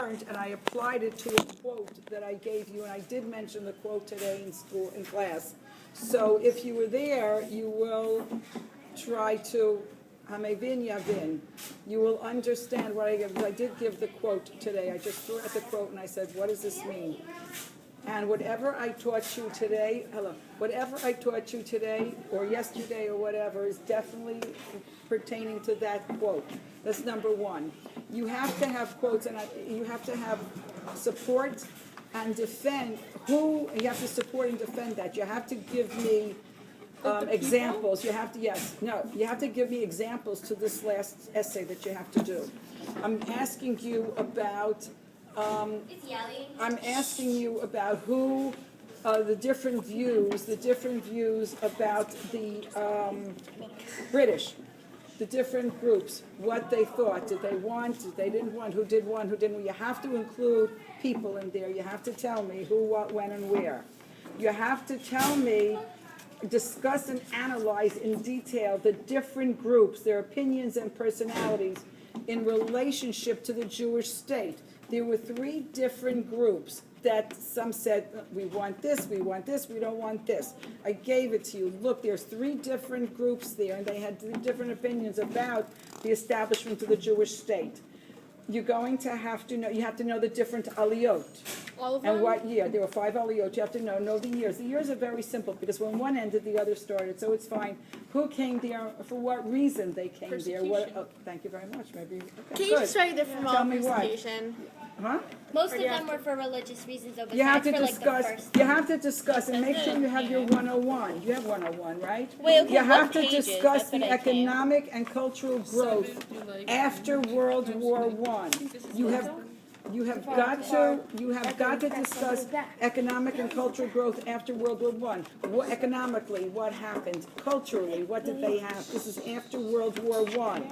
learned, and I applied it to a quote that I gave you, and I did mention the quote today in school, in class. So if you were there, you will try to, Hamevin Yavin, you will understand what I give. I did give the quote today. I just threw at the quote and I said, what does this mean? And whatever I taught you today, whatever I taught you today or yesterday or whatever is definitely pertaining to that quote. That's number one. You have to have quotes, and you have to have support and defend who, you have to support and defend that. You have to give me examples. You have to, you have to give me examples to this last essay that you have to do. I'm asking you about I'm asking you about who, the different views about the British, the different groups, what they thought, did they want, did they didn't want, who did want, who didn't. You have to include people in there. You have to tell me who, what, when, and where. You have to tell me, discuss and analyze in detail the different groups, their opinions and personalities in relationship to the Jewish state. There were three different groups that some said, we want this, we don't want this. I gave it to you. Look, there's three different groups there, and they had different opinions about the establishment of the Jewish state. You're going to have to know, you have to know the different aliyot. All of them? And what year. There were 5 aliyot. You have to know the years. The years are very simple because when one ended, the other started. So it's fine. Who came there, for what reason they came there. What, thank you very much. Maybe. Okay, Can you just write it from all Tell me what. persecution? Huh? Most of them were for religious reasons, though, You have to besides for like the discuss. first. You have to discuss and make sure you have your 101. You have 101, right? Wait, okay, you what have to pages? discuss That's what the I can't. economic and cultural growth after World War I. You have got to discuss economic and cultural growth after World War I. Economically, what happened? Culturally, what did they have? This is after World War I.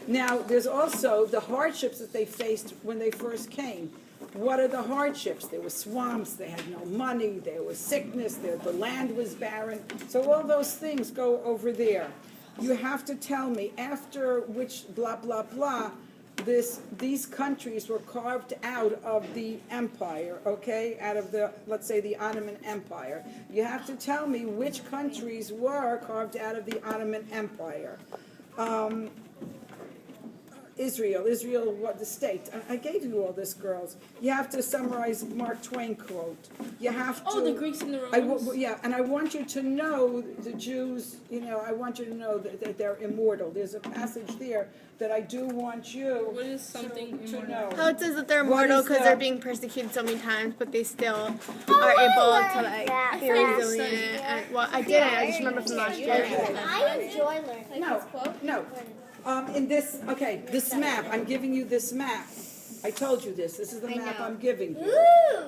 Now, there's also the hardships that they faced when they first came. What are the hardships? There were swamps, they had no money, there was sickness, the land was barren. So all those things go over there. You have to tell me after which blah, blah, blah, these countries were carved out of the empire, okay, out of the, let's say, the Ottoman Empire. You have to tell me which countries were carved out of the Ottoman Empire. Israel, what the state. I gave you all this, girls. You have to summarize Mark Twain quote. You have to. Oh, the Greeks and the Romans. And I want you to know the Jews. I want you to know that they're immortal. There's a passage there that I do want you What is something to know. How it says that they're What immortal is because the- they're being persecuted so many times, but they still are able to like be resilient. And, well, I didn't. I just remember from last year. I enjoy learning. No. In this, this map, I'm giving you this map. I told you this. This is the map I'm giving you.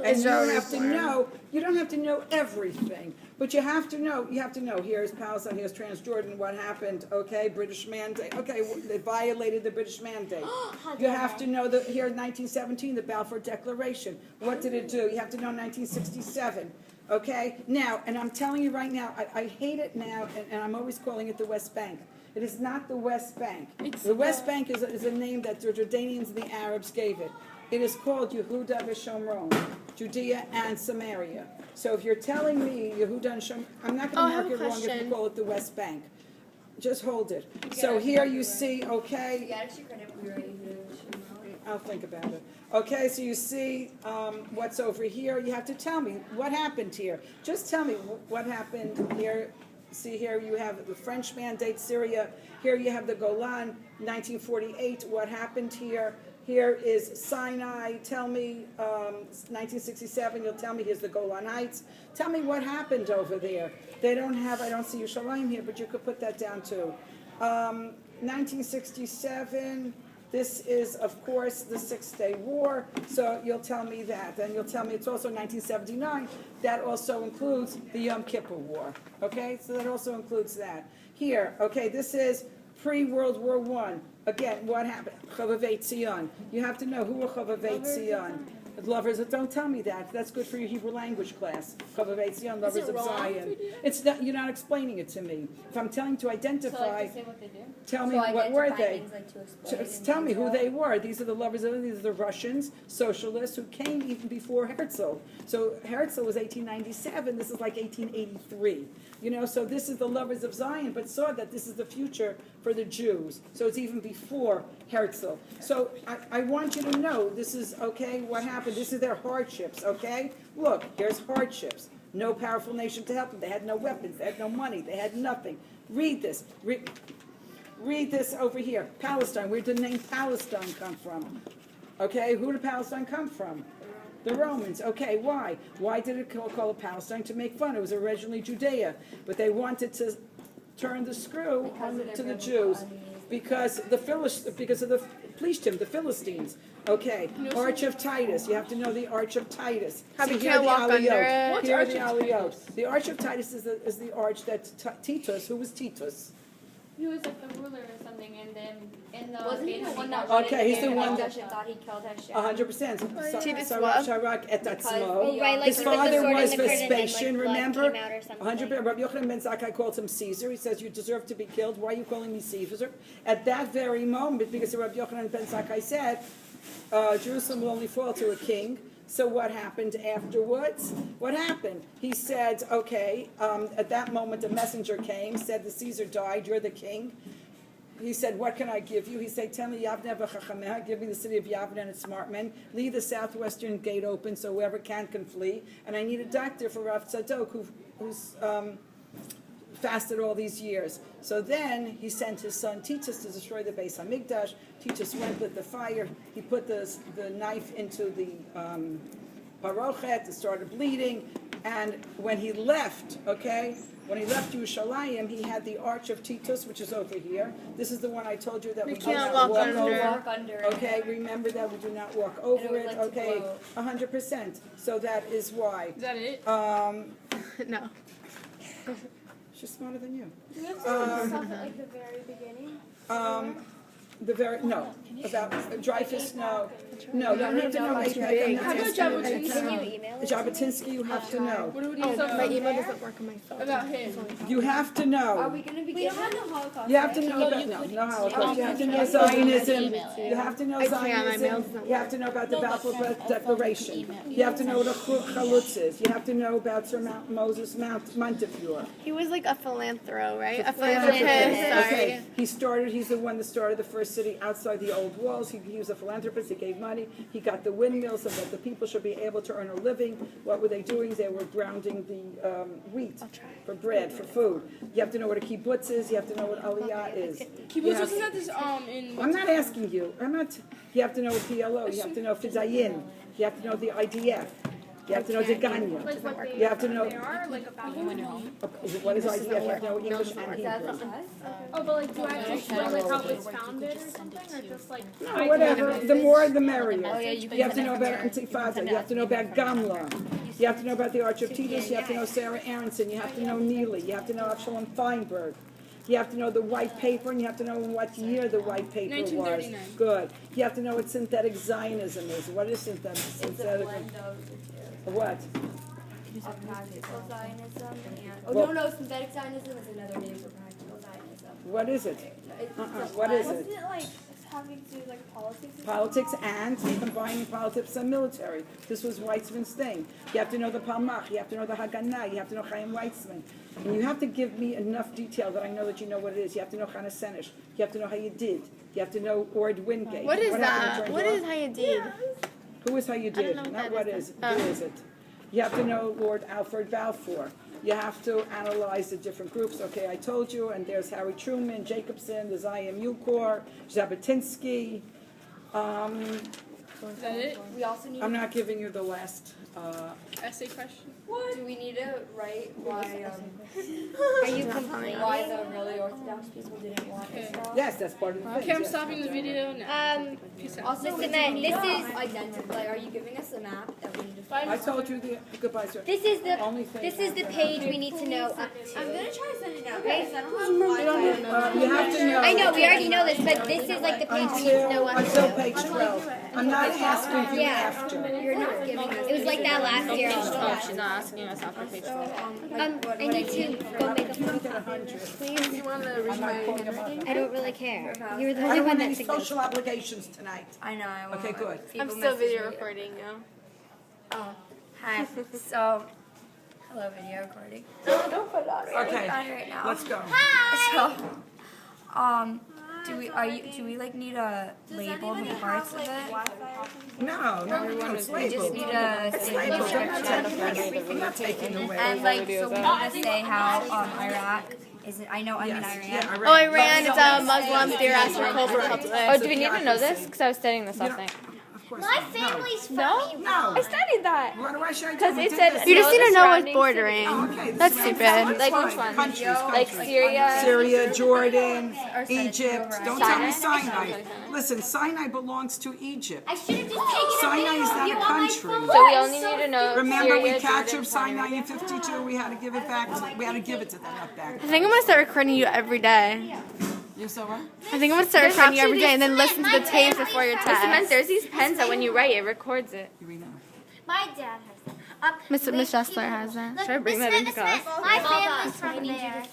And you don't have to know. You don't have to know everything, but you have to know. Here's Palestine. Here's Transjordan. What happened? Okay, British mandate. Okay, they violated the British mandate. You have to know that here in 1917, the Balfour Declaration. What did it do? You have to know 1967. Okay, now, and I'm telling you right now, I hate it now, and I'm always calling it the West Bank. It is not the West Bank. The West Bank is a name that the Jordanians and the Arabs gave it. It is called Yehuda v'Shomron, Judea and Samaria. So if you're telling me Yehuda and Shomron, I'm not going to mark it wrong if you call it the West Bank. Just hold it. So here you see, okay. I'll think about it. Okay, so you see what's over here. You have to tell me what happened here. Just tell me what happened here. See, here you have the French mandate, Syria. Here you have the Golan, 1948. What happened here? Here is Sinai. Tell me, 1967, you'll tell me here's the Golan Heights. Tell me what happened over there. They don't have, I don't see Yerushalayim here, but you could put that down too. 1967, this is, of course, the Six-Day War, so you'll tell me that. And you'll tell me it's also 1979. That also includes the Yom Kippur War, okay? So that also includes that. Here, okay, this is pre-World War I. Again, what happened? Chavavei Tzion. You have to know who were Chavavei Tzion. Lovers, don't tell me that. That's good for your Hebrew language class. Chavav Zion, lovers of Zion. It's not, you're not explaining it to me. If I'm telling to identify, tell me what were they. Tell me who they were. These are the lovers of, these are the Russians, socialists, who came even before Herzl. So Herzl was 1897, this is like 1883. You know, so this is the lovers of Zion, but saw that this is the future for the Jews. So it's even before Herzl. So I want you to know, this is, okay, what happened, this is their hardships, okay? Look, here's hardships. No powerful nation to help them. They had no weapons, they had no money, they had nothing. Read this. Read this over here. Palestine. Where did the name Palestine come from? Okay, who did Palestine come from? The Romans. Okay, why? Why did it call it Palestine? To make fun. It was originally Judea, but they wanted to turn the screw to the Jews because of the Plishtim, the Philistines. Okay, Arch of Titus. You have to know the Arch of Titus. Probably can't walk under it. Here are the Aliyot. The Arch of Titus is the arch that Titus. Who was Titus? He was like the ruler or something, and then in the Wasn't he the one that Okay, he's the one that Hashem thought he killed Hashem? 100%. Titus Sarach what? Sharak et Atzmo. Right, like His he put the father sword in was the curtain and then, Vespasian, like, blood remember? came out or something. 100%. Rabbi Yochanan ben Zakkai calls him Caesar. He says, you deserve to be killed. Why are you calling me Caesar? At that very moment, because Rabbi Yochanan ben Zakkai said, Jerusalem will only fall to a king. So what happened afterwards? What happened? He said, okay, at that moment a messenger came, said the Caesar died, you're the king. He said, what can I give you? He said, tell me Yavne v'chachameh, give me the city of Yavne and its smart men. Leave the southwestern gate open so whoever can flee. And I need a doctor for Rav Tzadok who's fasted all these years. So then he sent his son Titus to destroy the Beis Hamikdash. Titus went with the fire. He put the knife into the parochet. It started bleeding. And when he left, when he left Yerushalayim, he had the Arch of Titus, which is over here. This is the one I told you that we do can't not walk walk under. over. Okay, remember that we do not walk over it. Okay, 100%. So that is why. Is that it? No. She's smarter than you. Do we have to like stuff at like the very beginning? About Dreyfus, no, you don't have to know. It's big. How about Jabotinsky? Can you email it? Jabotinsky, you have to know. What do we need Oh, to my email doesn't work on my phone. about him? You have to know. Are we going to be given the Holocaust? You have to know about, no Holocaust. You have to know Zionism. You have to know I can't, my mail Zionism. doesn't You have to know about the Balfour Declaration. You have to know what a Chalutz is. You have to know about Sir Moses Montefiore. He was like a philanthro, right? A philanthropist. philanthropist, Okay, sorry. he's the one that started the first city outside the old walls. He was a philanthropist, he gave money, he got the windmills so that the people should be able to earn a living. What were they doing? They were grounding the wheat for bread, for food. You have to know what a kibbutz is, you have to know what aliyah is. Kibbutz wasn't that this in? I'm not asking you, you have to know PLO, you have to know Fizayin, you have to know the IDF. You have to know Degania. Like what they, You have to know they are, like about him. what is IDF. You have to know English and Hebrew. Oh, but like, do I have to explain like how it was founded or something, or just like? No, whatever. The more, the merrier. You have to know about Intifada. You have to know about Gamla. You have to know about the Arch of Titus. You have to know Sarah Aronson. You have to know Neely. You have to know Avshalom Feinberg. You have to know the white paper, and you have to know in what year the white paper was. 1939. Good. You have to know what synthetic Zionism is. What is synthetic? What? Practical Zionism and... Well- no, synthetic Zionism is another name for practical Zionism. What is it? What is it? Wasn't it like having to do with like politics? Politics and combining politics and military. This was Weitzman's thing. You have to know the Palmach, you have to know the Haganah, you have to know Chaim Weitzman. And you have to give me enough detail that I know that you know what it is. You have to know Chana Senish. You have to know how you did. You have to know Ord Wingate. What is happened that? during What your- is Hayadid? Who is how you did? know what Not that what is. is. Who is it? You have to know Lord Alfred Balfour. You have to analyze the different groups. Okay, I told you, and there's Harry Truman, Jacobson, there's IMU Corps, Jabotinsky. Is that it? We also need I'm not giving you the last. Essay question. Do we need to write why Are you complaining? why the really Orthodox people didn't want Okay. Israel? Yes, that's part of the thing. Okay, I'm yes. stopping the video now. Peace out. Also, Listen, do we this need is- to identify. Are you giving us a map that we need to find? I told you the goodbye, sir. This is Only the thing this is the after- page we need to know up I'm to. gonna try to send it out. Okay. Because I don't have Wi-Fi. You have to know. I know we already know this, but this is like the page we need to know up Until to. page 12. I'm not asking you Yeah. after. You're not giving us. It was like that last year. Oh, she's not asking us after page 4. I need to go make a phone call. Please. You want to read my handwriting? I don't really care. You're the I only don't one want any that thinks. social obligations tonight. I know. I won't. Okay, good. I'm People still message video me. recording you. Oh, hi. So, hello, video recording. No, don't put it on. Okay, Right now. let's go. So, do we like need to label the parts of it? No, it's We just labeled. need to It's say labeled. description. I'm not taking away. And like, so we need to say how Iraq isn't. I know. I mean Yes, Iran. yeah, Oh, Iran, it's a Muslim theoretical republic. Oh, do we need to know this? Because I was studying this last night. Of course My not. family's from No? No. I studied that. Why should I do Because We it did said this. You just know need the to know what's surrounding bordering. Oh, okay, the That's surrounding- stupid. That's Like fine. which one? Countries, Like countries. Syria. Syria, Jordan, Or send it to Egypt. over. Don't tell me Sinai? Sinai. Listen, Sinai belongs to Egypt. I should have just taken a Sinai video is of not you a on my country. phone. So we only need to know Remember, we Syria, captured Jordan, Sinai Saudi in 52. We had to give it back. We had to give it to them up back. I think I'm going to start recording you every day. You saw what? I think I'm going to start recording you every day and then listen to the tapes before your Cement, test. there's these pens that when you write, it records it. You know. My dad has that. Miss Jessler has that. Look, Should I bring that into class? My family's from there.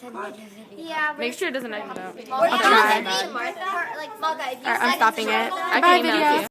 Yeah, Make sure it doesn't edit out. I'll try. Martha, like Malga, if you Alright, I'm stopping it. I Bye, can email it to video. you.